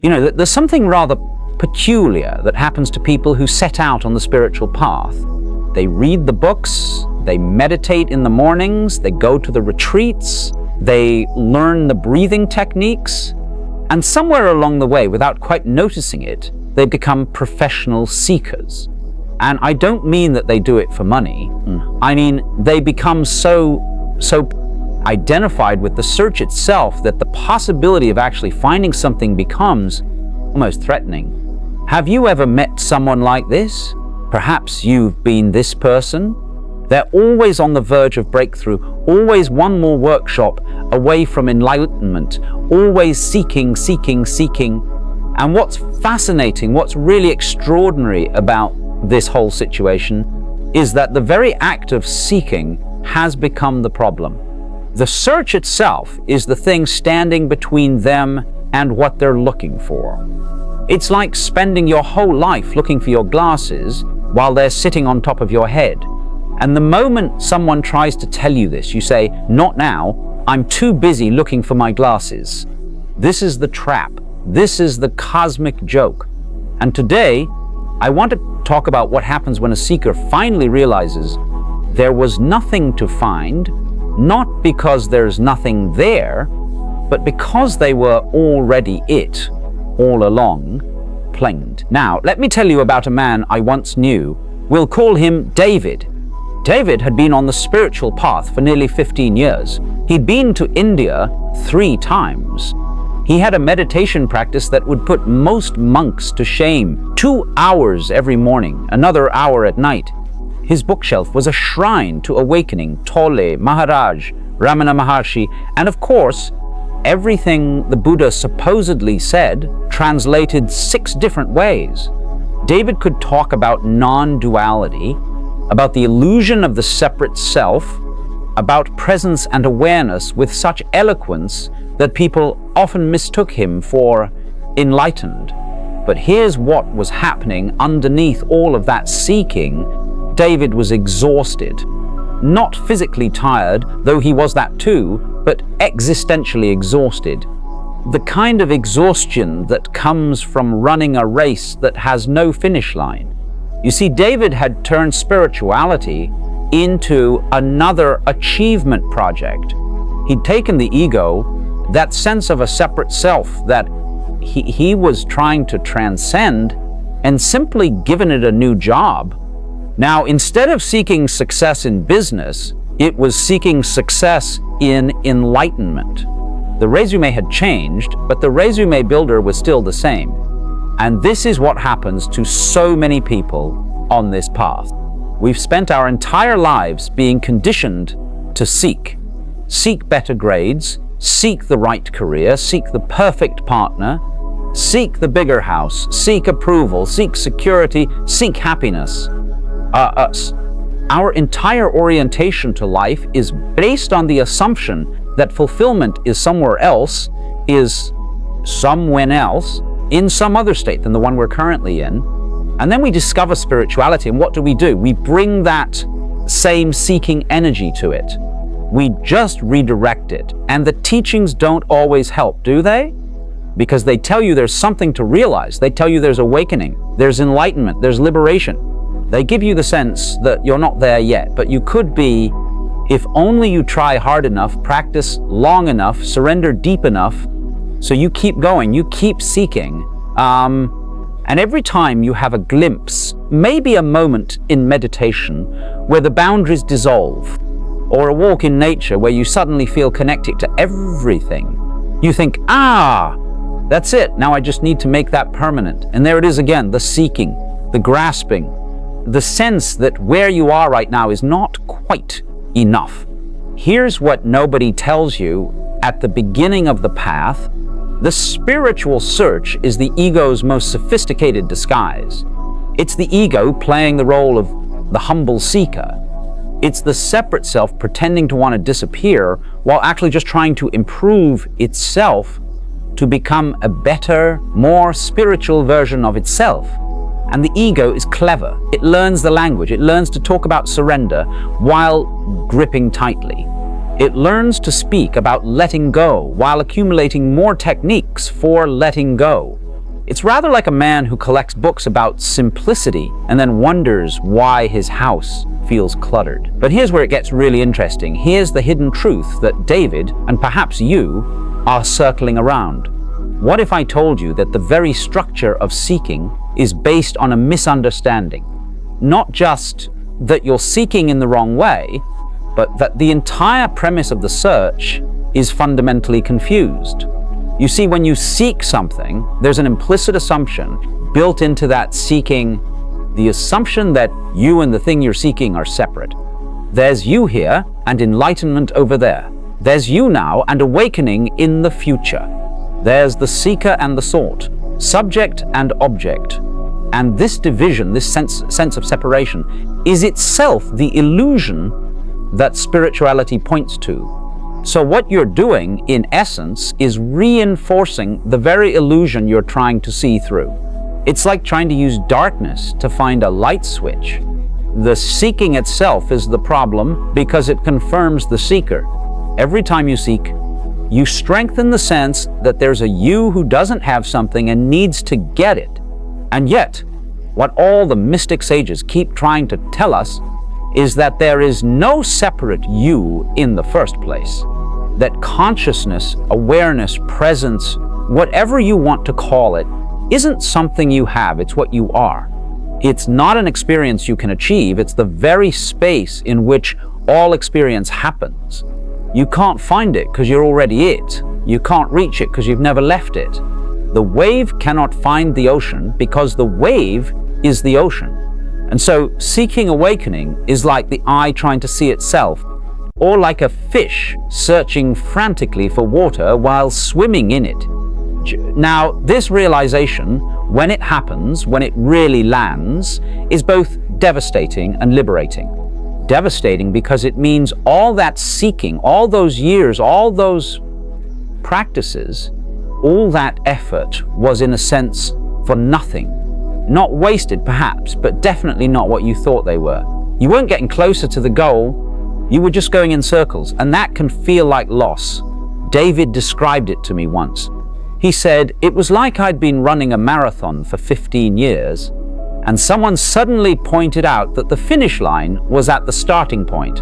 There's something rather peculiar that happens to people who set out on the spiritual path. They read the books, they meditate in the mornings, they go to the retreats, they learn the breathing techniques, and somewhere along the way, without quite noticing it, they become professional seekers. And I don't mean that they do it for money. I mean, they become so identified with the search itself that the possibility of actually finding something becomes almost threatening. Have you ever met someone like this? Perhaps you've been this person. They're always on the verge of breakthrough, always one more workshop away from enlightenment, always seeking. And what's fascinating, what's really extraordinary about this whole situation is that the very act of seeking has become the problem. The search itself is the thing standing between them and what they're looking for. It's like spending your whole life looking for your glasses while they're sitting on top of your head. And the moment someone tries to tell you this, you say, "Not now, I'm too busy looking for my glasses." This is the trap. This is the cosmic joke. And today, I want to talk about what happens when a seeker finally realizes there was nothing to find, not because there's nothing there, but because they were already it, all along, plinged. Now, let me tell you about a man I once knew. We'll call him David. David had been on the spiritual path for nearly 15 years. He'd been to India 3 times. He had a meditation practice that would put most monks to shame. 2 hours every morning, another hour at night. His bookshelf was a shrine to awakening, Tole, Maharaj, Ramana Maharshi, and of course, everything the Buddha supposedly said translated 6 different ways. David could talk about non-duality, about the illusion of the separate self, about presence and awareness with such eloquence that people often mistook him for enlightened. But here's what was happening underneath all of that seeking. David was exhausted. Not physically tired, though he was that too, but existentially exhausted. The kind of exhaustion that comes from running a race that has no finish line. You see, David had turned spirituality into another achievement project. He'd taken the ego, that sense of a separate self that he was trying to transcend, and simply given it a new job. Now, instead of seeking success in business, it was seeking success in enlightenment. The resume had changed, but the resume builder was still the same. And this is what happens to so many people on this path. We've spent our entire lives being conditioned to seek. Seek better grades, seek the right career, seek the perfect partner, seek the bigger house, seek approval, seek security, seek happiness. Our entire orientation to life is based on the assumption that fulfillment is somewhere else, is someone else, in some other state than the one we're currently in. And then we discover spirituality, and what do? We bring that same seeking energy to it. We just redirect it. And the teachings don't always help, do they? Because they tell you there's something to realize. They tell you there's awakening, there's enlightenment, there's liberation. They give you the sense that you're not there yet, but you could be if only you try hard enough, practice long enough, surrender deep enough, so you keep going, you keep seeking. And every time you have a glimpse, maybe a moment in meditation where the boundaries dissolve, or a walk in nature where you suddenly feel connected to everything, you think, that's it, now I just need to make that permanent. And there it is again, the seeking, the grasping, the sense that where you are right now is not quite enough. Here's what nobody tells you at the beginning of the path. The spiritual search is the ego's most sophisticated disguise. It's the ego playing the role of the humble seeker. It's the separate self pretending to want to disappear while actually just trying to improve itself to become a better, more spiritual version of itself. And the ego is clever. It learns the language. It learns to talk about surrender while gripping tightly. It learns to speak about letting go while accumulating more techniques for letting go. It's rather like a man who collects books about simplicity and then wonders why his house feels cluttered. But here's where it gets really interesting. Here's the hidden truth that David, and perhaps you, are circling around. What if I told you that the very structure of seeking is based on a misunderstanding? Not just that you're seeking in the wrong way, but that the entire premise of the search is fundamentally confused. You see, when you seek something, there's an implicit assumption built into that seeking, the assumption that you and the thing you're seeking are separate. There's you here and enlightenment over there. There's you now and awakening in the future. There's the seeker and the sought, subject and object. And this division, this sense of separation, is itself the illusion that spirituality points to. So what you're doing, in essence, is reinforcing the very illusion you're trying to see through. It's like trying to use darkness to find a light switch. The seeking itself is the problem because it confirms the seeker. Every time you seek, you strengthen the sense that there's a you who doesn't have something and needs to get it. And yet, what all the mystic sages keep trying to tell us is that there is no separate you in the first place. That consciousness, awareness, presence, whatever you want to call it, isn't something you have, it's what you are. It's not an experience you can achieve, it's the very space in which all experience happens. You can't find it because you're already it. You can't reach it because you've never left it. The wave cannot find the ocean because the wave is the ocean. And so seeking awakening is like the eye trying to see itself, or like a fish searching frantically for water while swimming in it. Now, this realization, when it happens, when it really lands, is both devastating and liberating. Devastating because it means all that seeking, all those years, all those practices, all that effort was in a sense for nothing. Not wasted perhaps, but definitely not what you thought they were. You weren't getting closer to the goal, you were just going in circles, and that can feel like loss. David described it to me once. He said, it was like I'd been running a marathon for 15 years, and someone suddenly pointed out that the finish line was at the starting point.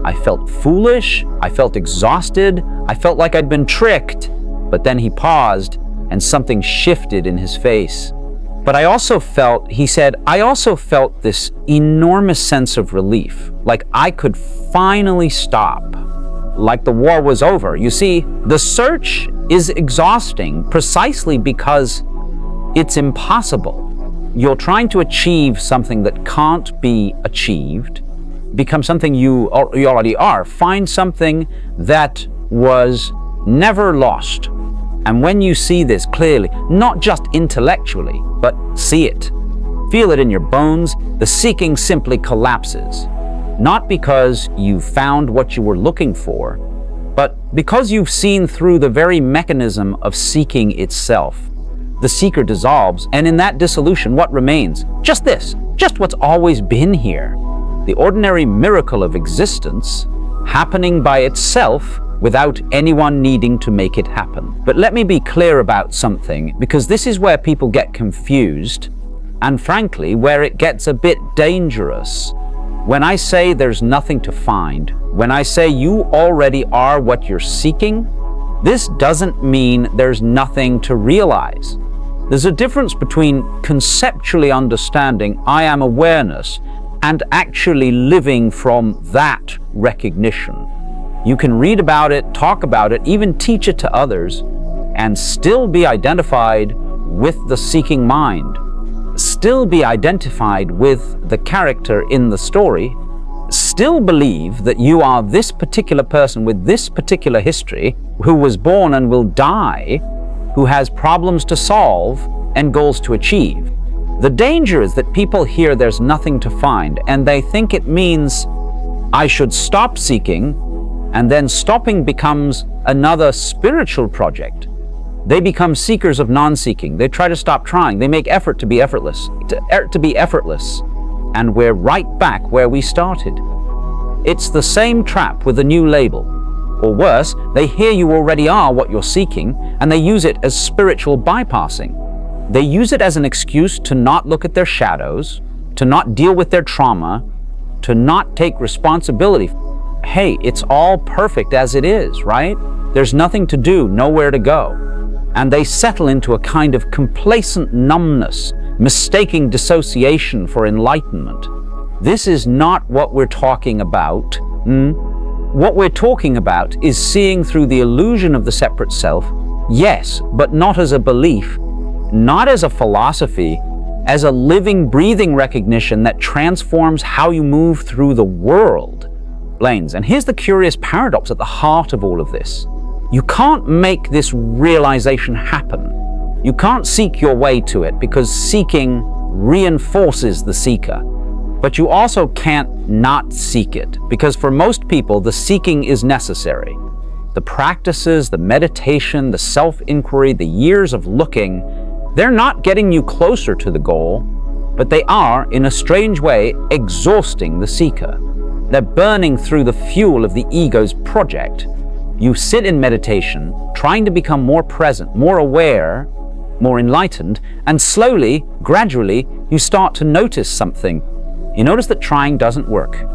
I felt foolish, I felt exhausted, I felt like I'd been tricked, but then he paused and something shifted in his face. But I also felt, he said, I also felt this enormous sense of relief, like I could finally stop, like the war was over. You see, the search is exhausting precisely because it's impossible. You're trying to achieve something that can't be achieved, become something you already are. Find something that was never lost. And when you see this clearly, not just intellectually, but see it, feel it in your bones, the seeking simply collapses. Not because you found what you were looking for, but because you've seen through the very mechanism of seeking itself. The seeker dissolves, and in that dissolution, what remains? Just this, just what's always been here. The ordinary miracle of existence happening by itself without anyone needing to make it happen. But let me be clear about something, because this is where people get confused, and frankly, where it gets a bit dangerous. When I say there's nothing to find, when I say you already are what you're seeking, this doesn't mean there's nothing to realize. There's a difference between conceptually understanding I am awareness and actually living from that recognition. You can read about it, talk about it, even teach it to others, and still be identified with the seeking mind, still be identified with the character in the story, still believe that you are this particular person with this particular history, who was born and will die, who has problems to solve and goals to achieve. The danger is that people hear there's nothing to find, and they think it means I should stop seeking, and then stopping becomes another spiritual project. They become seekers of non-seeking. They try to stop trying. They make effort to be effortless, to be effortless. And we're right back where we started. It's the same trap with a new label. Or worse, they hear you already are what you're seeking, and they use it as spiritual bypassing. They use it as an excuse to not look at their shadows, to not deal with their trauma, to not take responsibility. Hey, it's all perfect as it is, right? There's nothing to do, nowhere to go. And they settle into a kind of complacent numbness, mistaking dissociation for enlightenment. This is not what we're talking about. What we're talking about is seeing through the illusion of the separate self, yes, but not as a belief, not as a philosophy, as a living, breathing recognition that transforms how you move through the world. Lanes, and here's the curious paradox at the heart of all of this. You can't make this realization happen. You can't seek your way to it because seeking reinforces the seeker. But you also can't not seek it because for most people, the seeking is necessary. The practices, the meditation, the self-inquiry, the years of looking, they're not getting you closer to the goal, but they are, in a strange way, exhausting the seeker. They're burning through the fuel of the ego's project. You sit in meditation, trying to become more present, more aware, more enlightened, and slowly, gradually, you start to notice something. You notice that trying doesn't work.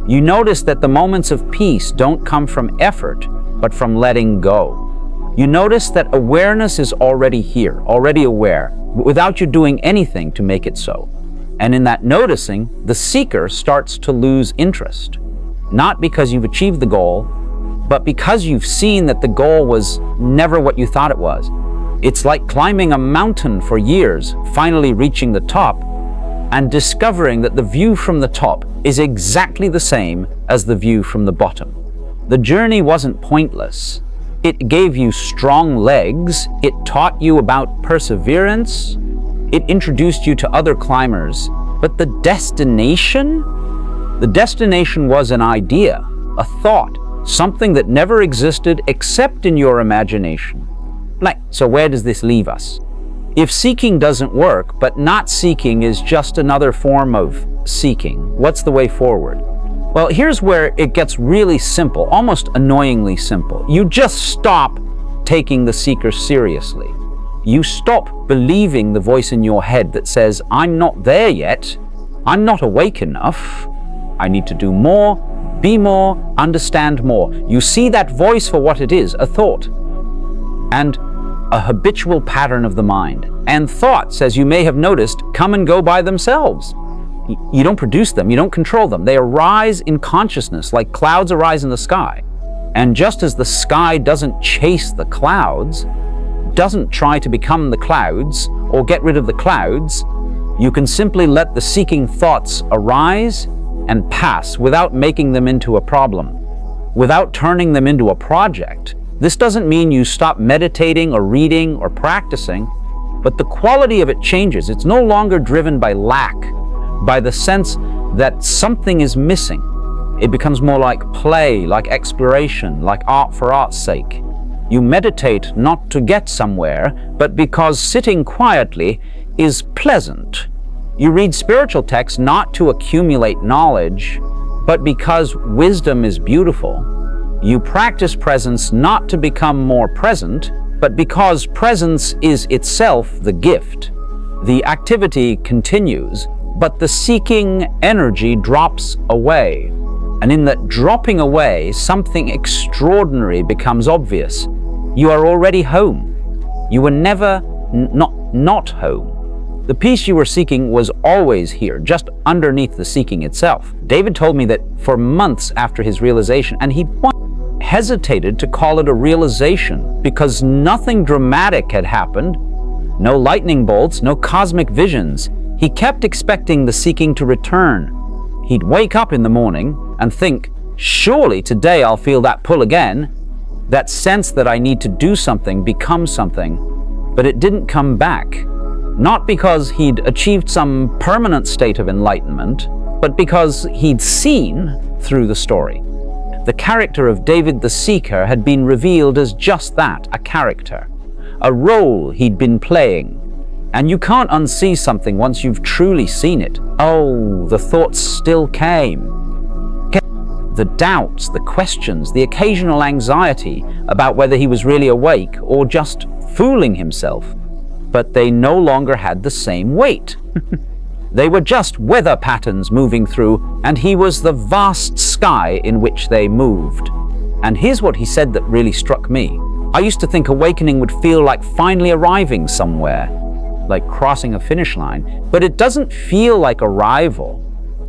You notice that the moments of peace don't come from effort, but from letting go. You notice that awareness is already here, already aware, without you doing anything to make it so. And in that noticing, the seeker starts to lose interest. Not because you've achieved the goal, but because you've seen that the goal was never what you thought it was. It's like climbing a mountain for years, finally reaching the top, and discovering that the view from the top is exactly the same as the view from the bottom. The journey wasn't pointless. It gave you strong legs, it taught you about perseverance, it introduced you to other climbers, but the destination was an idea, a thought, something that never existed except in your imagination. So where does this leave us? If seeking doesn't work, but not seeking is just another form of seeking, what's the way forward? Well, here's where it gets really simple, almost annoyingly simple. You just stop taking the seeker seriously. You stop believing the voice in your head that says, I'm not there yet, I'm not awake enough, I need to do more, be more, understand more. You see that voice for what it is, a thought, and a habitual pattern of the mind. And thoughts, as you may have noticed, come and go by themselves. You don't produce them, you don't control them. They arise in consciousness like clouds arise in the sky. And just as the sky doesn't chase the clouds, doesn't try to become the clouds or get rid of the clouds, you can simply let the seeking thoughts arise and pass without making them into a problem, without turning them into a project. This doesn't mean you stop meditating or reading or practicing, but the quality of it changes. It's no longer driven by lack, by the sense that something is missing. It becomes more like play, like exploration, like art for art's sake. You meditate not to get somewhere, but because sitting quietly is pleasant. You read spiritual texts not to accumulate knowledge, but because wisdom is beautiful. You practice presence not to become more present, but because presence is itself the gift. The activity continues, but the seeking energy drops away. And in that dropping away, something extraordinary becomes obvious. You are already home. You were never not home. The peace you were seeking was always here, just underneath the seeking itself. David told me that for months after his realization, and he hesitated to call it a realization because nothing dramatic had happened, no lightning bolts, no cosmic visions. He kept expecting the seeking to return. He'd wake up in the morning and think, surely today I'll feel that pull again, that sense that I need to do something, become something, but it didn't come back. Not because he'd achieved some permanent state of enlightenment, but because he'd seen through the story. The character of David the Seeker had been revealed as just that, a character, a role he'd been playing. And you can't unsee something once you've truly seen it. Oh, the thoughts still came. The doubts, the questions, the occasional anxiety about whether he was really awake or just fooling himself. but they no longer had the same weight. They were just weather patterns moving through, and he was the vast sky in which they moved. And here's what he said that really struck me. I used to think awakening would feel like finally arriving somewhere, like crossing a finish line, but it doesn't feel like arrival.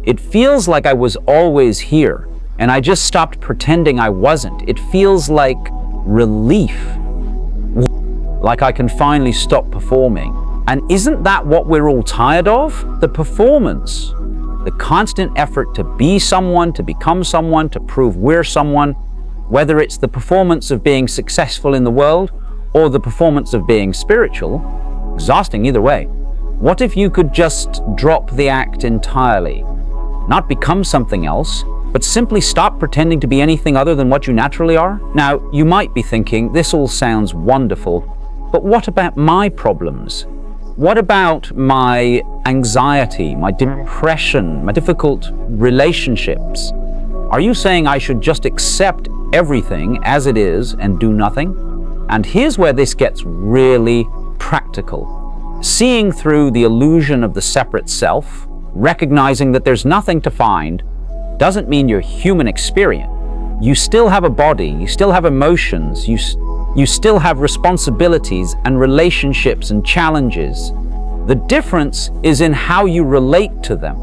It feels like I was always here, and I just stopped pretending I wasn't. It feels like relief, like I can finally stop performing. And isn't that what we're all tired of? The performance, the constant effort to be someone, to become someone, to prove we're someone, whether it's the performance of being successful in the world or the performance of being spiritual, exhausting either way. What if you could just drop the act entirely? Not become something else, but simply stop pretending to be anything other than what you naturally are? Now, you might be thinking, this all sounds wonderful, but what about my problems? What about my anxiety, my depression, my difficult relationships? Are you saying I should just accept everything as it is and do nothing? And here's where this gets really practical. Seeing through the illusion of the separate self, recognizing that there's nothing to find, doesn't mean you're human experience. You still have a body, you still have emotions, you still have responsibilities and relationships and challenges. The difference is in how you relate to them.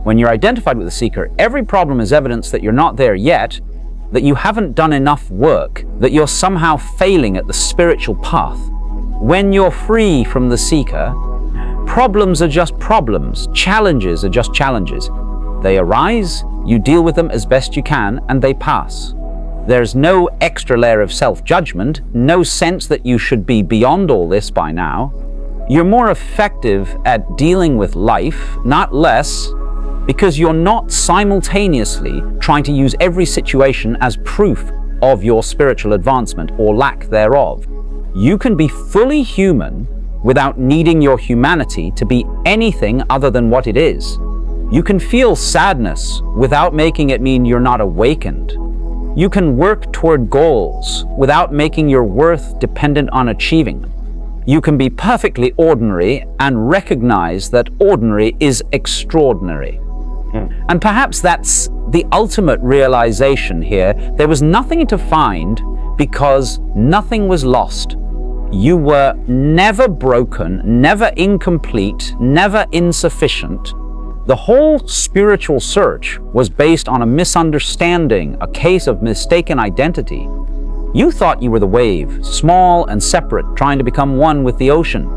When you're identified with the seeker, every problem is evidence that you're not there yet, that you haven't done enough work, that you're somehow failing at the spiritual path. When you're free from the seeker, problems are just problems, challenges are just challenges. They arise, you deal with them as best you can, and they pass. There's no extra layer of self-judgment, no sense that you should be beyond all this by now. You're more effective at dealing with life, not less, because you're not simultaneously trying to use every situation as proof of your spiritual advancement or lack thereof. You can be fully human without needing your humanity to be anything other than what it is. You can feel sadness without making it mean you're not awakened. You can work toward goals without making your worth dependent on achieving them. You can be perfectly ordinary and recognize that ordinary is extraordinary. And perhaps that's the ultimate realization here. There was nothing to find because nothing was lost. You were never broken, never incomplete, never insufficient. The whole spiritual search was based on a misunderstanding, a case of mistaken identity. You thought you were the wave, small and separate, trying to become one with the ocean.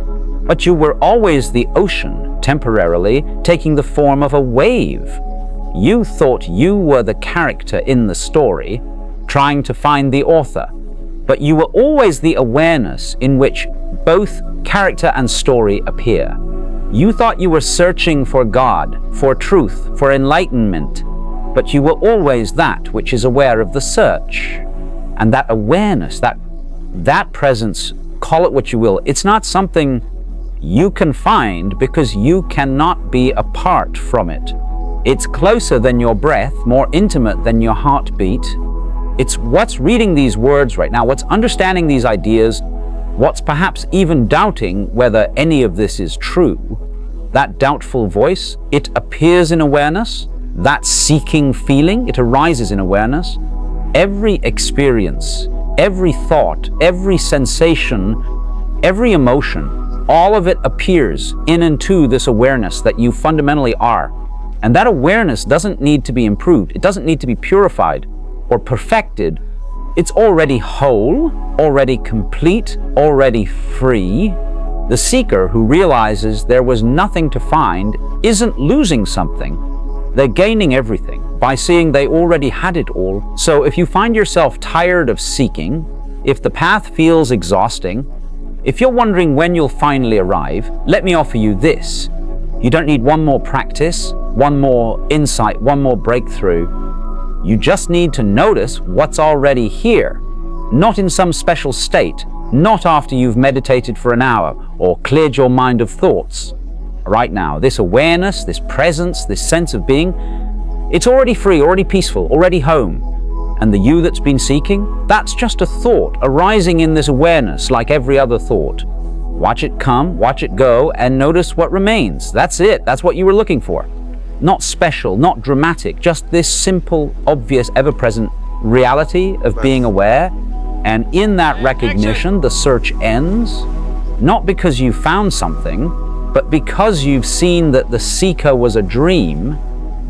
But you were always the ocean, temporarily taking the form of a wave. You thought you were the character in the story, trying to find the author. But you were always the awareness in which both character and story appear. You thought you were searching for God, for truth, for enlightenment, but you were always that which is aware of the search. And that awareness, that presence, call it what you will, it's not something you can find because you cannot be apart from it. It's closer than your breath, more intimate than your heartbeat. It's what's reading these words right now, what's understanding these ideas, what's perhaps even doubting whether any of this is true. That doubtful voice, it appears in awareness. That seeking feeling, it arises in awareness. Every experience, every thought, every sensation, every emotion, all of it appears in and to this awareness that you fundamentally are. And that awareness doesn't need to be improved. It doesn't need to be purified or perfected. It's already whole, already complete, already free. The seeker who realizes there was nothing to find isn't losing something. They're gaining everything by seeing they already had it all. So if you find yourself tired of seeking, if the path feels exhausting, if you're wondering when you'll finally arrive, let me offer you this. You don't need one more practice, one more insight, one more breakthrough. You just need to notice what's already here, not in some special state, not after you've meditated for an hour or cleared your mind of thoughts. Right now, this awareness, this presence, this sense of being, it's already free, already peaceful, already home. And the you that's been seeking, that's just a thought arising in this awareness like every other thought. Watch it come, watch it go, and notice what remains. That's it. That's what you were looking for. Not special, not dramatic, just this simple, obvious, ever-present reality of being aware. And in that recognition, the search ends, not because you found something, but because you've seen that the seeker was a dream,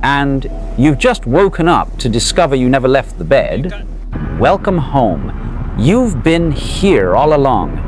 and you've just woken up to discover you never left the bed. Welcome home. You've been here all along.